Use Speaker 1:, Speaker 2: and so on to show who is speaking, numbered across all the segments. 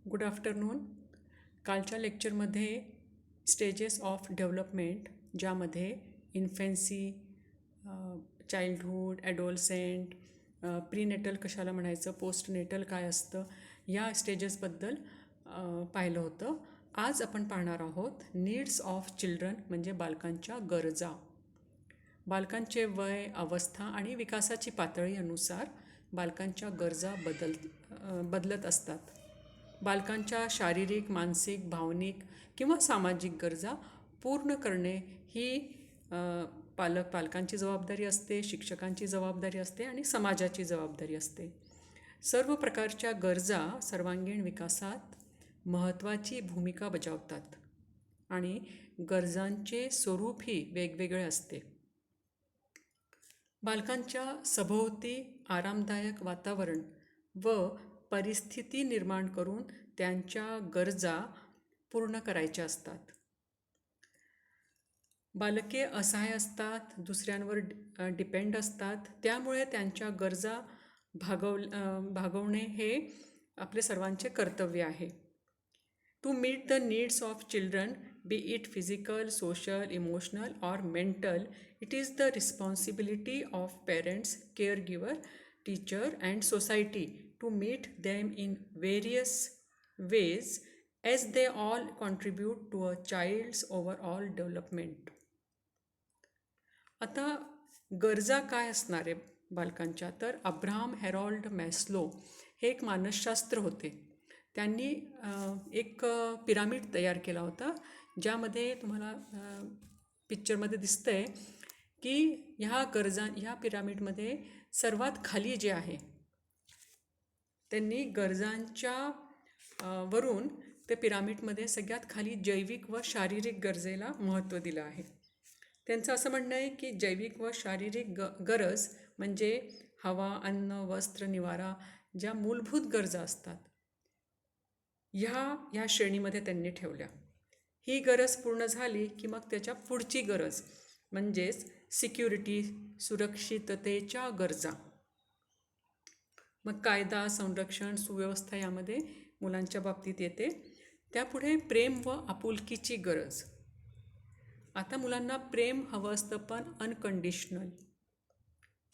Speaker 1: Good afternoon. कालच्या लेक्चरमध्ये stages of development, ज्यामध्ये इन्फेन्सी, चाइल्डहूड, ॲडोलसेंट, प्रीनेटल कशाला म्हणायचं, पोस्टनेटल काय असतं, या स्टेजेसबद्दल पाहिलं होतं. आज आपण पाहणार आहोत नीड्स ऑफ चिल्ड्रन, म्हणजे बालकांच्या गरजा. बालकांचे वय, अवस्था आणि विकासाची पातळी अनुसार बालकांच्या गरजा बदलत असतात. बालकांच्या शारीरिक, मानसिक, भावनिक किंवा सामाजिक गरजा पूर्ण करणे ही पालकांची जबाबदारी असते, शिक्षकांची जबाबदारी असते आणि समाजाची जबाबदारी असते. सर्व प्रकारच्या गरजा सर्वांगीण विकासात महत्त्वाची भूमिका बजावतात आणि गरजांचे स्वरूपही वेगवेगळे असते. बालकांच्या सभोवती आरामदायक वातावरण व परिस्थिती निर्माण करून त्यांच्या गरजा पूर्ण करायच्या असतात. बालके असहाय्य असतात, दुसऱ्यांवर डिपेंड असतात, त्यामुळे त्यांच्या गरजा भागवणे हे आपले सर्वांचे कर्तव्य आहे. To meet the needs of children, be it physical, social, emotional or mental, it is the responsibility of parents, caregiver, teacher and society to meet them in various ways as they all contribute to a child's overall development. आता गरजा काय असणार आहे बालकांच्या, तर Abraham Harold Maslow हे एक मानसशास्त्र होते. त्यांनी एक पिरामिड तयार केला होता, ज्यामध्ये तुम्हाला पिक्चरमध्ये दिसतं आहे की ह्या पिरामिडमध्ये सर्वात खाली जे आहे त्यांनी गरजांच्या वरून ते पिरामिडमध्ये सगळ्यात खाली जैविक व शारीरिक गरजेला महत्त्व दिलं आहे. त्यांचं असं म्हणणं आहे की जैविक व शारीरिक गरज म्हणजे हवा, अन्न, वस्त्र, निवारा, ज्या मूलभूत गरजा असतात ह्या श्रेणीमध्ये त्यांनी ठेवल्या. ही गरज पूर्ण झाली की मग त्याच्या पुढची गरज म्हणजेच सिक्युरिटी, सुरक्षिततेच्या गरजा, मग कायदा, संरक्षण, सुव्यवस्था यामध्ये मुलांच्या बाबतीत येते. त्यापुढे प्रेम व आपुलकीची गरज. आता मुलांना प्रेम हवं असतं, पण अनकंडिशनल,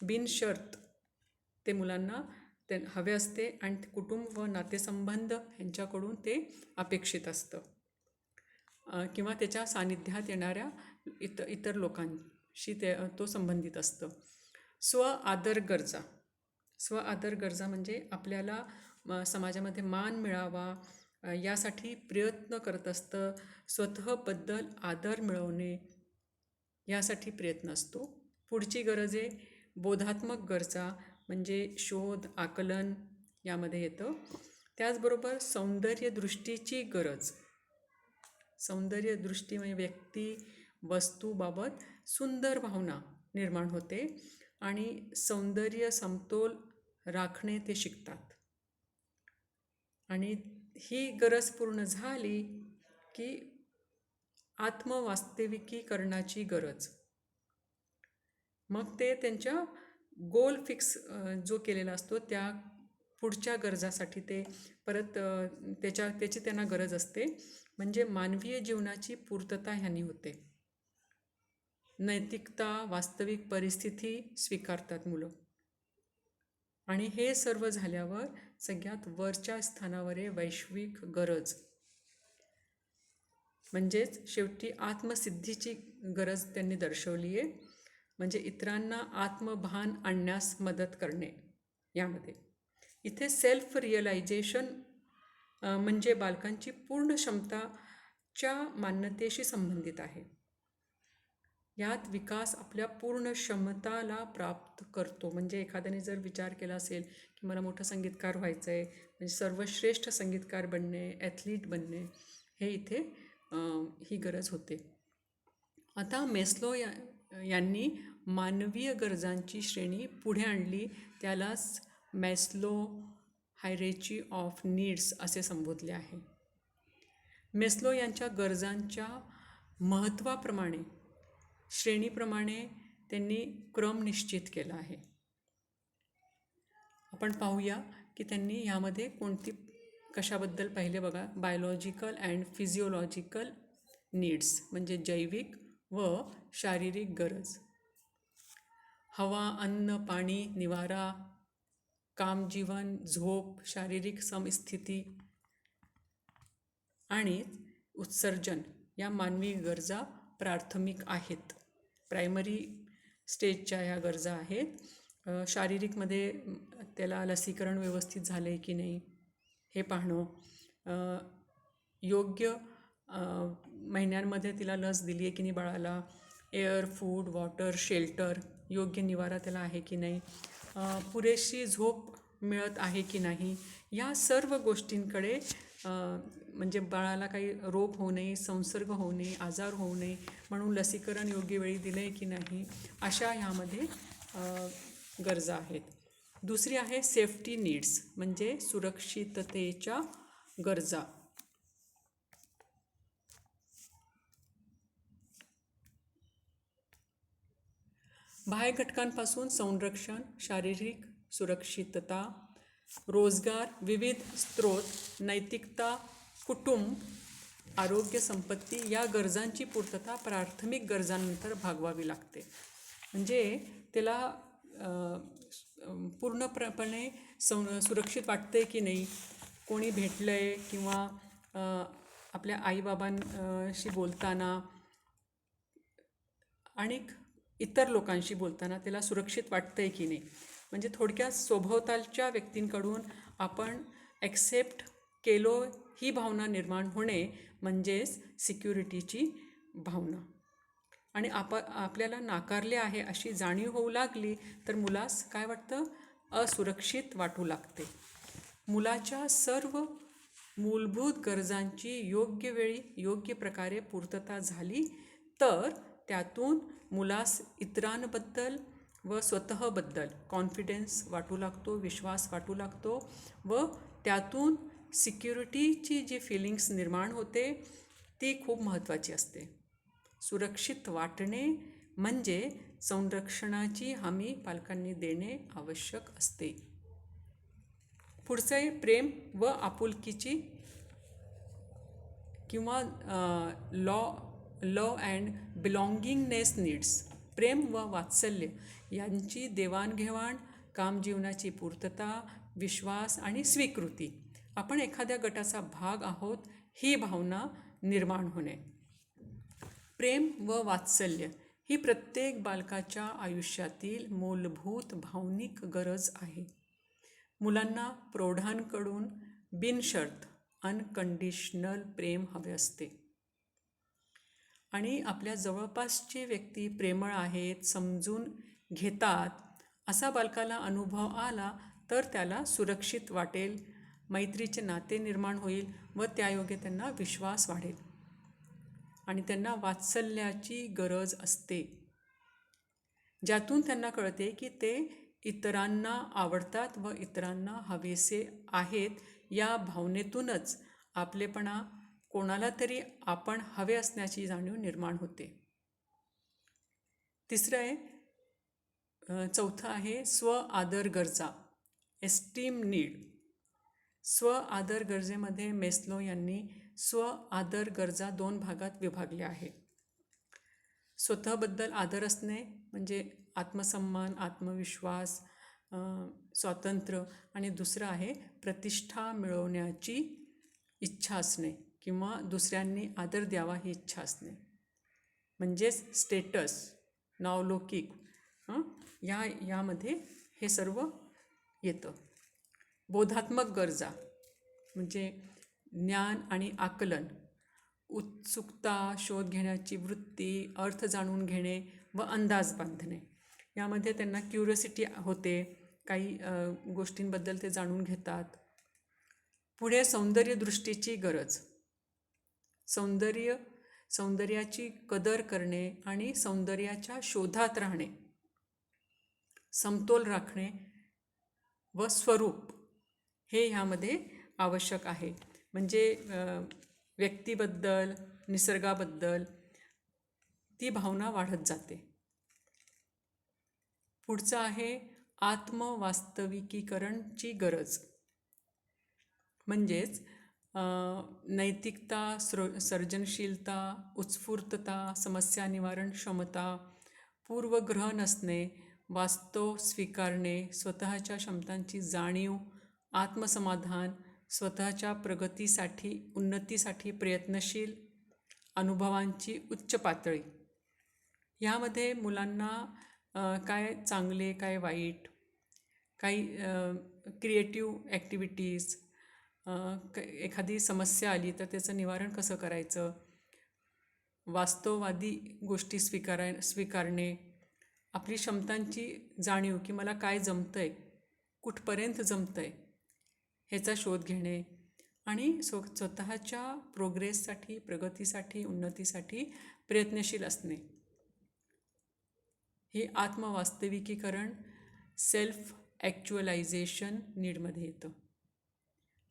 Speaker 1: बिनशर्त ते मुलांना हवे असते आणि कुटुंब व नातेसंबंध यांच्याकडून ते अपेक्षित असतं किंवा त्याच्या सानिध्यात येणाऱ्या इतर लोकांशी तो संबंधित असतं. स्व आदर गरजा म्हणजे आपल्याला समाजामध्ये मान मिळावा यासाठी प्रयत्न करत असतं. स्वतःबद्दल आदर मिळवणे यासाठी प्रयत्न असतो. पुढची गरज आहे बोधात्मक गरजा, म्हणजे शोध, आकलन यामध्ये येतं. त्याचबरोबर सौंदर्यदृष्टीची गरज. सौंदर्यदृष्टी म्हणजे व्यक्ती, वस्तूबाबत सुंदर भावना निर्माण होते आणि सौंदर्य समतोल राखणे ते शिकतात. आणि ही गरज पूर्ण झाली की आत्मवास्तविकीकरणाची गरज. मग ते त्यांच्या गोल फिक्स जो केलेला असतो त्या पुढच्या गरजासाठी ते परत त्याची त्यांना गरज असते, म्हणजे मानवीय जीवनाची पूर्तता ह्यानी होते. नैतिकता, वास्तविक परिस्थिती स्वीकारतात मुलं. आणि हे सर्व झाल्यावर सगळ्यात वरच्या स्थानावर आहे वैश्विक गरज, म्हणजेच शेवटी आत्मसिद्धीची गरज त्यांनी दर्शवली आहे, म्हणजे इतरांना आत्मभान आणण्यास मदत करणे यामध्ये. इथे सेल्फ रिअलायझेशन म्हणजे बालकांची पूर्ण क्षमताच्या मान्यतेशी संबंधित आहे. यात विकास आपल्या पूर्ण क्षमताला प्राप्त करतो. म्हणजे एखाद्याने जर विचार केला असेल की मला मोठं संगीतकार व्हायचं आहे, म्हणजे सर्वश्रेष्ठ संगीतकार बनणे, ॲथलीट बनणे, हे इथे ही गरज होते. आता मेस्लो यांनी मानवीय गरजांची श्रेणी पुढे आणली, त्यालाच मॅस्लो हायरार्की ऑफ नीड्स असे संबोधले आहे. मेस्लो यांच्या गरजांच्या महत्त्वाप्रमाणे, श्रेणीप्रमाणे त्यांनी क्रम निश्चित केला आहे. आपण पाहूया की त्यांनी ह्यामध्ये कोणती कशाबद्दल पाहिले बघा, बायोलॉजिकल अँड फिजिओलॉजिकल नीड्स म्हणजे जैविक व शारीरिक गरज. हवा, अन्न, पाणी, निवारा, काम, जीवन, झोप, शारीरिक समस्थिती आणि उत्सर्जन या मानवी गरजा प्राथमिक आहेत. प्रायमरी स्टेजच्या ह्या गरजा आहेत. शारीरिकमध्ये त्याला लसीकरण व्यवस्थित झालं आहे की नाही हे पाहणं, योग्य महिन्यांमध्ये तिला लस दिली आहे की नाही बाळाला, एअर, फूड, वॉटर, शेल्टर, योग्य निवारा त्याला आहे की नाही, पुरेशी झोप मिळत आहे की नाही, या सर्व गोष्टींकडे म्हणजे बाळाला काही रोग होऊ नये, संसर्ग होऊ नये, आजार होऊ नये म्हणून लसीकरण योग्य वेळी दिलं आहे की नाही, अशा ह्यामध्ये गरजा आहेत. दुसरी आहे सेफ्टी नीड्स म्हणजे सुरक्षिततेच्या गरजा. बाह्य घटकांपासून संरक्षण, शारीरिक सुरक्षितता, रोजगार, विविध स्रोत, नैतिकता, कुटुंब, आरोग्य, संपत्ती या गरजांची पूर्तता प्राथमिक गरजांनंतर भागवावी लागते. म्हणजे त्याला पूर्णपणे सुरक्षित वाटतं आहे की नाही, कोणी भेटलं आहे किंवा आपल्या आईबाबांशी बोलताना आणि इतर लोकांशी बोलताना त्याला सुरक्षित वाटतं आहे की नाही. म्हणजे थोडक्यात सभोवतालच्या व्यक्तींकडून आपण ॲक्सेप्ट केलो ही भावना निर्माण होणे म्हणजेच सिक्युरिटीची भावना. आणि आपल्याला नाकारले आहे अशी जाणीव होऊ लागली तर मुलास काय वाटतं, असुरक्षित वाटू लागते. मुलाच्या सर्व मूलभूत गरजांची योग्य वेळी योग्य प्रकारे पूर्तता झाली तर त्यातून मुलास इतरांबद्दल व स्वतःबद्दल कॉन्फिडन्स वाटू लागतो, विश्वास वाटू लागतो व त्यातून सिक्युरिटीची जी फिलिंग्स निर्माण होते ती खूप महत्त्वाची असते. सुरक्षित वाटणे म्हणजे संरक्षणाची हमी पालकांनी देणे आवश्यक असते. पुढचे प्रेम व आपुलकीची किंवा लव अँड बिलॉंगिंगनेस नीड्स. प्रेम व वात्सल्य यांची देवाणघेवाण, कामजीवनाची पूर्तता, विश्वास आणि स्वीकृती, आपण एखाद्या गटाचा भाग आहोत ही भावना निर्माण होणे. प्रेम व वात्सल्य ही प्रत्येक बालकाच्या आयुष्यातील मूलभूत भावनिक गरज आहे. मुलांना प्रौढांकडून बिनशर्त अनकंडिशनल प्रेम हवे असते आणि आपल्या जवळपासची व्यक्ती प्रेमळ आहेत, समजून घेतात असा बालकाला अनुभव आला तर त्याला सुरक्षित वाटेल, मैत्रीचे नाते निर्माण होईल व त्यायोगे त्यांना विश्वास वाढेल. आणि त्यांना वात्सल्याची गरज असते ज्यातून त्यांना कळते की ते इतरांना आवडतात व इतरांना हवेसे आहेत. या भावनेतूनच आपलेपणा, कोणाला तरी आपण हवे असण्याची जाणीव निर्माण होते. तिसरं आहे, चौथं आहे स्व आदर गरजा, एस्टीम नीड. स्व आदर गरजेमध्ये मेस्लो यांनी स्व आदर गरजा 2 भागात विभागल्या आहेत. स्वतःबद्दल आदर असणे म्हणजे आत्मसन्मान, आत्मविश्वास, स्वातंत्र्य, आणि दुसरं आहे प्रतिष्ठा मिळवण्याची इच्छा असणे किंवा दुसऱ्यांनी आदर द्यावा ही इच्छा असणे म्हणजेच स्टेटस, नावलौकिक, यामध्ये हे सर्व येतं. बोधात्मक गरजा म्हणजे ज्ञान आणि आकलन, उत्सुकता, शोध घेण्याची वृत्ती, अर्थ जाणून घेणे व अंदाज बांधणे. यामध्ये त्यांना क्युरियोसिटी होते, काही गोष्टींबद्दल ते जाणून घेतात. पुढे सौंदर्यदृष्टीची गरज, सौंदर्याची कदर करणे आणि सौंदर्याच्या शोधात राहणे, समतोल राखणे व स्वरूप हे ह्यामध्ये आवश्यक आहे. म्हणजे व्यक्तीबद्दल, निसर्गाबद्दल ती भावना वाढत जाते. पुढचं आहे आत्मवास्तविकीकरणची गरज. म्हणजेच नैतिकता, सर्जनशीलता, उत्स्फूर्तता, समस्या निवारण क्षमता, पूर्वग्रह नसणे, वास्तव स्वीकारणे, स्वतःच्या क्षमतांची जाणीव, आत्मसमाधान, स्वतःच्या प्रगतीसाठी उन्नतीसाठी प्रयत्नशील, अनुभवांची उच्च पातळी. ह्यामध्ये मुलांना काय चांगले, काय वाईट, काही क्रिएटिव्ह ॲक्टिव्हिटीज, एखादी समस्या आली तर त्याचं निवारण कसं करायचं, वास्तववादी गोष्टी स्वीकारणे, आपली क्षमतांची जाणीव की मला काय जमतं आहे, कुठपर्यंत जमतं आहे ह्याचा शोध घेणे आणि स्वतःच्या प्रोग्रेससाठी, प्रगतीसाठी, उन्नतीसाठी प्रयत्नशील असणे. हे आत्मवास्तविकीकरण, सेल्फ ॲक्च्युअलायझेशन नीडमध्ये येतं.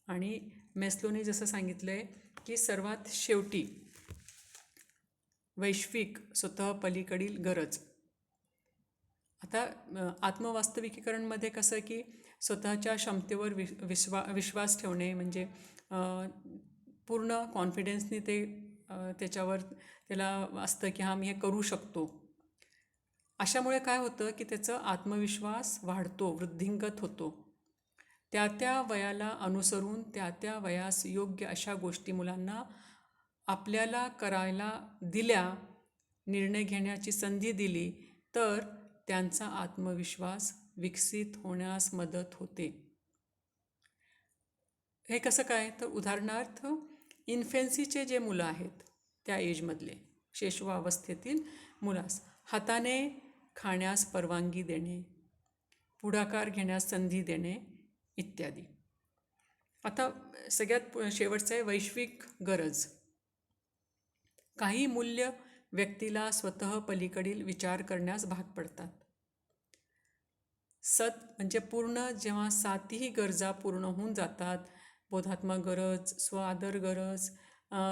Speaker 1: आणि मॅस्लोने जसं सांगितलं आहे की सर्वात शेवटी वैश्विक स्वतः पलीकडील गरज. आता आत्मवास्तविकीकरणमध्ये कसं की स्वतःच्या क्षमतेवर विश्वास ठेवणे, म्हणजे पूर्ण कॉन्फिडन्सने ते त्याच्यावर त्याला असतं की हां मी हे करू शकतो. अशामुळे काय होतं की त्याचा आत्मविश्वास वाढतो, वृद्धिंगत होतो. त्या वयाला अनुसरून त्या वयास योग्य अशा गोष्टी मुलांना आपल्याला करायला दिल्या, निर्णय घेण्याची संधी दिली तर त्यांचा आत्मविश्वास विकसित होण्यास मदत होते. हे कसं काय, तर उदाहरणार्थ इन्फेन्सीचे जे मुलं आहेत त्या एजमधले, शैशवावस्थेतील मुलास हाताने खाण्यास परवानगी देणे, पुढाकार घेण्यास संधी देणे इत्यादी. आता सगळ्यात शेवटचं आहे वैश्विक गरज. काही मूल्य व्यक्तीला स्वतः पलीकडील विचार करण्यास भाग पडतात. म्हणजे पूर्ण जेव्हा 7ही गरजा पूर्ण होऊन जातात, बोधात्मक गरज, स्वादर गरज,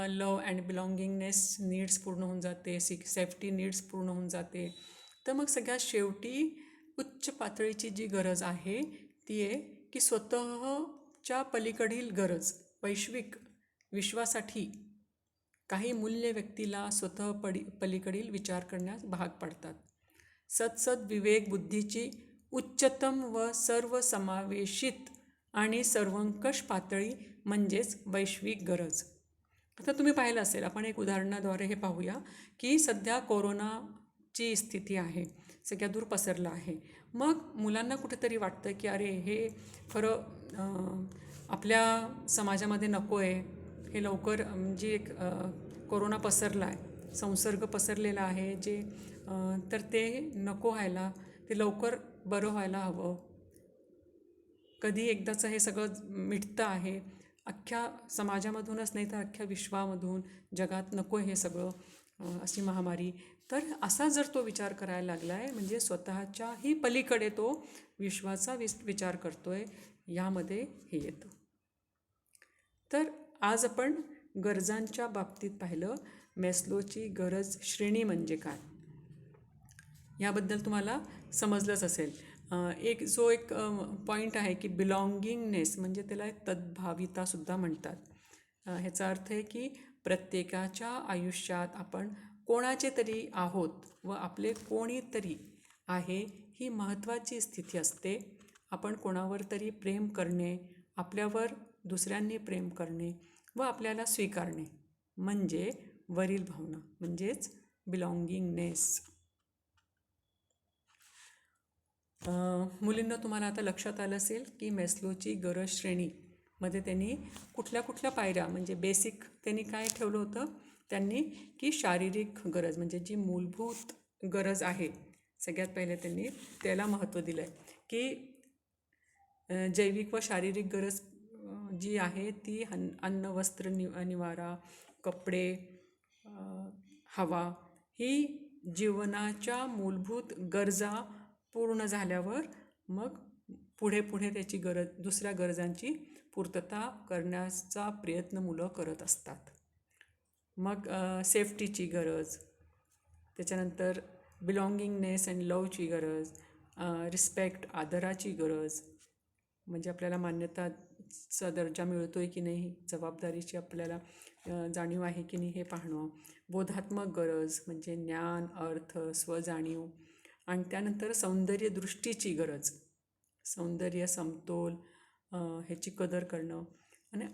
Speaker 1: लव अँड बिलॉंगिंगनेस नीड्स पूर्ण होऊन जाते, सेफ्टी नीड्स पूर्ण होऊन जाते, तर मग सगळ्यात शेवटी उच्च पातळीची जी गरज आहे ती आहे की स्वतःच्या पलीकडील गरज, वैश्विक विश्वासाठी काही मूल्य व्यक्तीला स्वतः पलीकडील विचार करण्यास भाग पडतात. सत्सद विवेक बुद्धीची उच्चतम व सर्वसमावेशित आणि सर्वंकष पातळी म्हणजेच वैश्विक गरज. आता तुम्ही पाहिलं असेल, आपण एक उदाहरणाद्वारे हे पाहूया की सध्या कोरोनाची स्थिती आहे, सगळ्या दूर पसरला आहे. मग मुलांना कुठेतरी वाटतं की अरे हे खरं आपल्या समाजामध्ये नको आहे, हे लवकर म्हणजे एक कोरोना पसरला आहे, संसर्ग पसरलेला आहे जे, तर ते नको व्हायला, ते लवकर बरं व्हायला हवं, कधी एकदाचं हे सगळं मिटतं आहे, अख्ख्या समाजामधूनच नाही तर अख्ख्या विश्वामधून, जगात नको हे सगळं, अशी महामारी. तर असा जर तो विचार करायला लागला आहे म्हणजे स्वतःच्याही पलीकडे तो विश्वाचा विचार करतो आहे, यामध्ये हे येतं. तर आज आपण गरजांच्या बाबतीत पाहिलं मॅस्लोची गरज श्रेणी म्हणजे काय, याबद्दल तुम्हाला समजलंच असेल. एक पॉईंट आहे की बिलॉंगिंगनेस, म्हणजे त्याला तद्भावितासुद्धा म्हणतात. ह्याचा अर्थ आहे की प्रत्येकाच्या आयुष्यात आपण कोणाचे तरी आहोत व आपले कोणीतरी आहे ही महत्त्वाची स्थिती असते. आपण कोणावर तरी प्रेम करणे, आपल्यावर दुसऱ्यांनी प्रेम करणे व आपल्याला स्वीकारणे म्हणजे वरील भावना, म्हणजेच बिलॉंगिंगनेस. मुलींना तुम्हाला आता लक्षात आलं असेल की मॅस्लोची गरज श्रेणीमध्ये त्यांनी कुठल्या कुठल्या पायऱ्या, म्हणजे बेसिक त्यांनी काय ठेवलं होतं, त्यांनी की शारीरिक गरज म्हणजे जी मूलभूत गरज आहे, सगळ्यात पहिले त्यांनी त्याला महत्त्व दिलं आहे की जैविक व शारीरिक गरज जी आहे ती अन्न, वस्त्र, निवारा, कपडे, हवा, ही जीवनाच्या मूलभूत गरजा पूर्ण झाल्यावर मग पुढे त्याची दुसऱ्या गरजांची पूर्तता करण्याचा प्रयत्न मुलं करत असतात. मग सेफ्टीची गरज, त्याच्यानंतर बिलॉंगिंगनेस अँड लवची गरज, रिस्पेक्ट, आदराची गरज, म्हणजे आपल्याला मान्यता चा दर्जा मिळतो आहे की नाही, जबाबदारीची आपल्याला जाणीव आहे की नाही हे पाहणं. बोधात्मक गरज म्हणजे ज्ञान, अर्थ, स्वजाणीव. आणि त्यानंतर सौंदर्य दृष्टीची गरज, सौंदर्य, समतोल ह्याची कदर करणं. आणि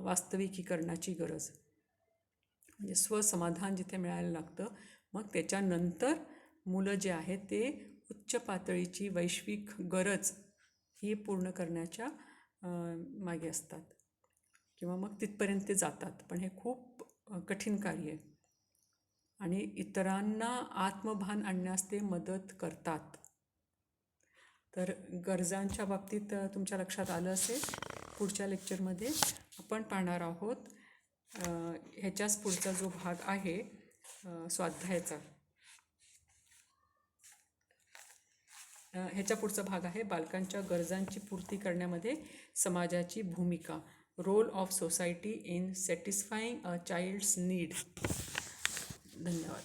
Speaker 1: वास्तविकीकरणाची गरज म्हणजे स्वसमाधान जिथे मिळायला लागतं, मग त्याच्यानंतर मुलं जे आहेत ते उच्च पातळीची वैश्विक गरज ही पूर्ण करण्याच्या मागे असतात किंवा मग तिथपर्यंत ते जातात. पण हे खूप कठीण कार्य आहे आणि इतरांना आत्मभान आणण्यास ते मदत करतात. तर गरजांच्या बाबतीत तुमच्या लक्षात आलं असेल. पुढच्या लेक्चरमध्ये आपण पाहणार आहोत ह्याच्याच पुढचा जो भाग आहे स्वाध्यायाचा, ह्याच्या पुढचा भाग आहे बालकांच्या गरजांची पूर्ती करण्यामध्ये समाजाची भूमिका, role of society in satisfying a child's need. धन्यवाद.